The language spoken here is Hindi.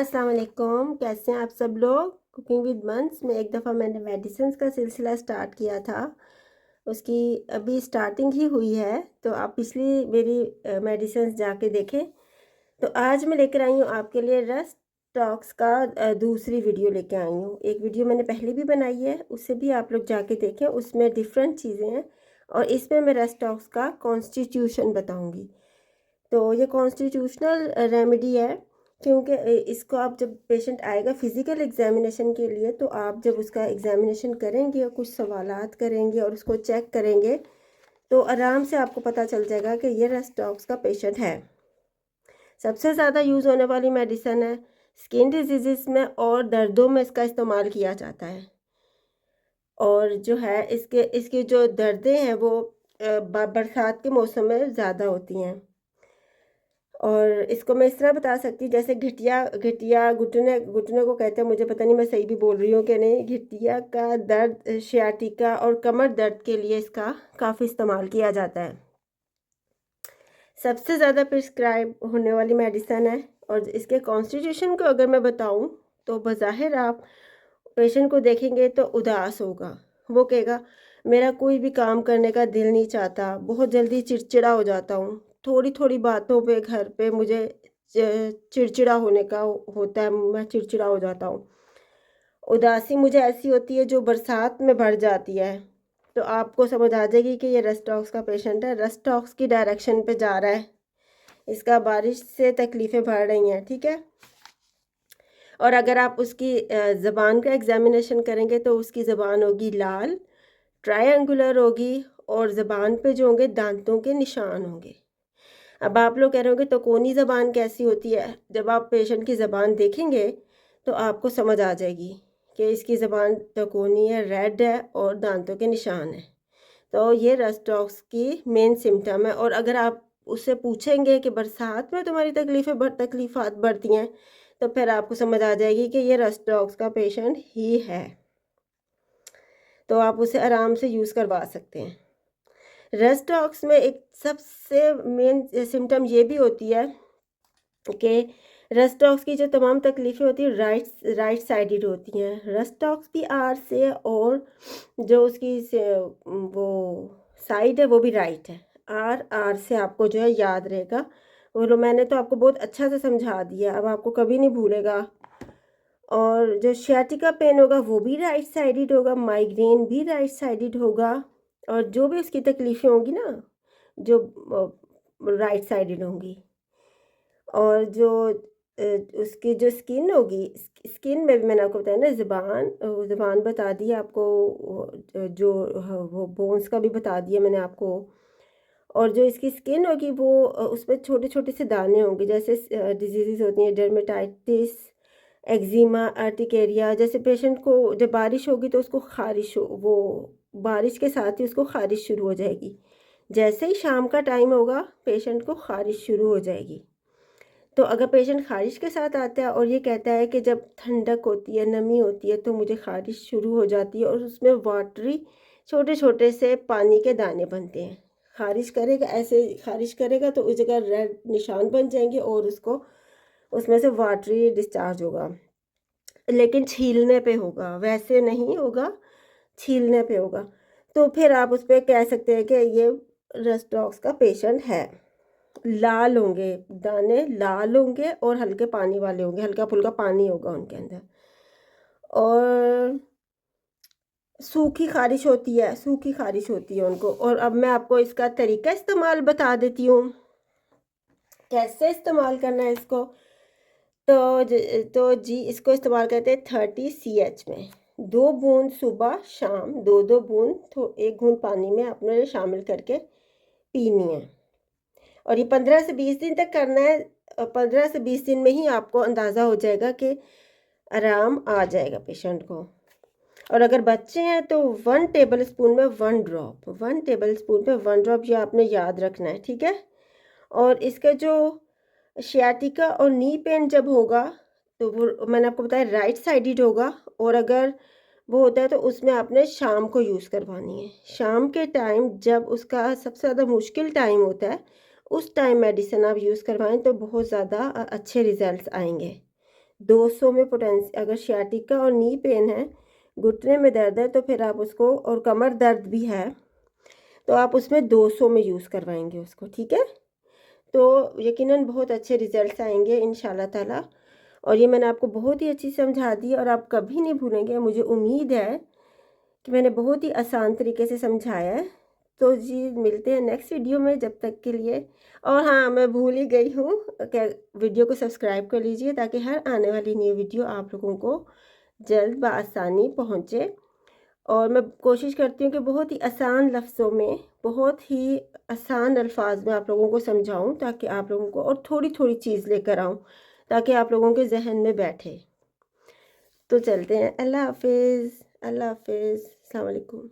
अस्सलाम वालेकुम। कैसे हैं आप सब लोग। कुकिंग विद मंस में एक दफ़ा मैंने मेडिसिन्स का सिलसिला स्टार्ट किया था, उसकी अभी स्टार्टिंग ही हुई है, तो आप पिछली मेरी मेडिसिन्स जाके देखें। तो आज मैं लेकर आई हूँ आपके लिए रस्ट टॉक्स का दूसरी वीडियो लेके आई हूँ। एक वीडियो मैंने पहले भी बनाई है, उससे भी आप लोग जाके देखें, उसमें डिफरेंट चीज़ें हैं और इसमें मैं रस्ट टॉक्स का कॉन्स्टिट्यूशन बताऊँगी। तो ये कॉन्स्टिट्यूशनल रेमेडी है, क्योंकि इसको आप जब पेशेंट आएगा फिज़िकल एग्जामिनेशन के लिए, तो आप जब उसका एग्जामिनेशन करेंगे और कुछ सवालात करेंगे और उसको चेक करेंगे, तो आराम से आपको पता चल जाएगा कि ये रस्ट टॉक्स का पेशेंट है। सबसे ज़्यादा यूज़ होने वाली मेडिसन है स्किन डिजीज़ में और दर्दों में इसका इस्तेमाल किया जाता है। और जो है इसकी जो दर्दें हैं वो बरसात के मौसम में ज़्यादा होती हैं। और इसको मैं इस तरह बता सकती हूँ, जैसे घिटिया घिटिया घुटने घुटने को कहते हैं, मुझे पता नहीं मैं सही भी बोल रही हूँ कि नहीं। घिटिया का दर्द, सियाटिका और कमर दर्द के लिए इसका काफ़ी इस्तेमाल किया जाता है। सबसे ज़्यादा प्रिस्क्राइब होने वाली मेडिसन है। और इसके कॉन्स्टिट्यूशन को अगर मैं बताऊँ, तो बज़ाहिर आप पेशेंट को देखेंगे तो उदास होगा। वो कहेगा मेरा कोई भी काम करने का दिल नहीं चाहता, बहुत जल्दी चिड़चिड़ा हो जाता हूँ, थोड़ी थोड़ी बातों पे घर पे मुझे चिड़चिड़ा होने का होता है, मैं चिड़चिड़ा हो जाता हूँ। उदासी मुझे ऐसी होती है जो बरसात में बढ़ जाती है। तो आपको समझ आ जाएगी कि ये रस्ट टॉक्स का पेशेंट है, रस्ट टॉक्स की डायरेक्शन पे जा रहा है, इसका बारिश से तकलीफ़ें बढ़ रही हैं, ठीक है। और अगर आप उसकी ज़बान का एग्ज़ामिनेशन करेंगे तो उसकी ज़बान होगी लाल, ट्रायंगुलर होगी और ज़बान पे जो होंगे दांतों के निशान होंगे। अब आप लोग कह रहे होंगे तो कोनी ज़बान कैसी होती है। जब आप पेशेंट की ज़बान देखेंगे तो आपको समझ आ जाएगी कि इसकी ज़बान तकोनी है, रेड है और दांतों के निशान हैं। तो ये रस्ट टॉक्स की मेन सिम्टम है। और अगर आप उससे पूछेंगे कि बरसात में तुम्हारी तकलीफ़ात बढ़ती हैं, तो फिर आपको समझ आ जाएगी कि ये रस्ट टॉक्स का पेशेंट ही है। तो आप उसे आराम से यूज़ करवा सकते हैं। रस्ट टॉक्स में एक सबसे मेन सिम्टम ये भी होती है कि रस्ट टॉक्स की जो तमाम तकलीफ़ें होती हैं राइट साइडेड होती हैं। रस्ट टॉक्स भी आर से और जो उसकी वो साइड है वो भी राइट है। आर आर से आपको जो है याद रहेगा। और मैंने तो आपको बहुत अच्छा से समझा दिया, अब आपको कभी नहीं भूलेगा। और जो सियाटिका पेन होगा वो भी राइट साइडेड होगा, माइग्रेन भी राइट साइडेड होगा। और जो भी उसकी तकलीफ़ें होंगी ना, जो राइट साइडेड होंगी। और जो उसकी जो स्किन होगी, स्किन में भी मैंने आपको बताया ना, ज़ुबान बता दी आपको, जो वो बोन्स का भी बता दिया मैंने आपको। और जो इसकी स्किन होगी वो उसमें छोटे छोटे से दाने होंगे, जैसे डिजीज़ होती हैं डर्मेटाइटिस, एक्जिमा, अर्टिकेरिया। जैसे पेशेंट को जब बारिश होगी तो उसको खारिश वो बारिश के साथ ही उसको खारिश शुरू हो जाएगी। जैसे ही शाम का टाइम होगा पेशेंट को खारिश शुरू हो जाएगी। तो अगर पेशेंट ख़ारिश के साथ आता है और ये कहता है कि जब ठंडक होती है, नमी होती है, तो मुझे ख़ारिश शुरू हो जाती है और उसमें वाटरी छोटे छोटे से पानी के दाने बनते हैं। ख़ारिश करेगा, ऐसे ख़ारिश करेगा तो उस जगह रेड निशान बन जाएंगे और उसको उसमें से वाटरी डिस्चार्ज होगा। लेकिन छीलने पे होगा, वैसे नहीं होगा, छीलने पे होगा। तो फिर आप उस पर कह सकते हैं कि ये रस्ट टॉक्स का पेशेंट है। लाल होंगे दाने, लाल होंगे और हल्के पानी वाले होंगे, हल्का फुल्का पानी होगा उनके अंदर। और सूखी खारिश होती है, सूखी खारिश होती है उनको। और अब मैं आपको इसका तरीका इस्तेमाल बता देती हूँ, कैसे इस्तेमाल करना है इसको। तो जी इसको इस्तेमाल करते हैं 30 CH में। 2 बूंद सुबह शाम, 2 बूंद तो 1 घूंट पानी में अपने शामिल करके पीनी है। और ये 15 से 20 दिन तक करना है। 15 से 20 दिन में ही आपको अंदाज़ा हो जाएगा कि आराम आ जाएगा पेशेंट को। और अगर बच्चे हैं तो 1 टेबल स्पून में 1 ड्रॉप, 1 टेबल स्पून पे 1 ड्रॉप, ये आपने याद रखना है, ठीक है। और इसका जो सियाटिका और नी पेन जब होगा तो वो मैंने आपको बताया राइट साइडेड होगा। और अगर वो होता है तो उसमें आपने शाम को यूज़ करवानी है। शाम के टाइम जब उसका सबसे ज़्यादा मुश्किल टाइम होता है, उस टाइम मेडिसिन आप यूज़ करवाएं तो बहुत ज़्यादा अच्छे रिजल्ट्स आएंगे। 200 में अगर सियाटिका और नी पेन है, घुटने में दर्द है, तो फिर आप उसको, और कमर दर्द भी है, तो आप उसमें 200 में यूज़ करवाएंगे उसको, ठीक है। तो यकीनन बहुत अच्छे रिजल्ट्स आएंगे इंशाल्लाह ताला। और ये मैंने आपको बहुत ही अच्छी समझा दी और आप कभी नहीं भूलेंगे। मुझे उम्मीद है कि मैंने बहुत ही आसान तरीके से समझाया है। तो जी मिलते हैं नेक्स्ट वीडियो में, जब तक के लिए। और हाँ, मैं भूल ही गई हूँ, क्या वीडियो को सब्सक्राइब कर लीजिए ताकि हर आने वाली न्यू वीडियो आप लोगों को जल्द बआसानी पहुँचे। और मैं कोशिश करती हूँ कि बहुत ही आसान लफ्ज़ों में, बहुत ही आसान अल्फाज में आप लोगों को समझाऊँ, ताकि आप लोगों को, और थोड़ी थोड़ी चीज़ लेकर आऊँ ताकि आप लोगों के जहन में बैठे। तो चलते हैं। अल्लाह हाफिज़, अल्लाह हाफिज़, अस्सलाम वालेकुम।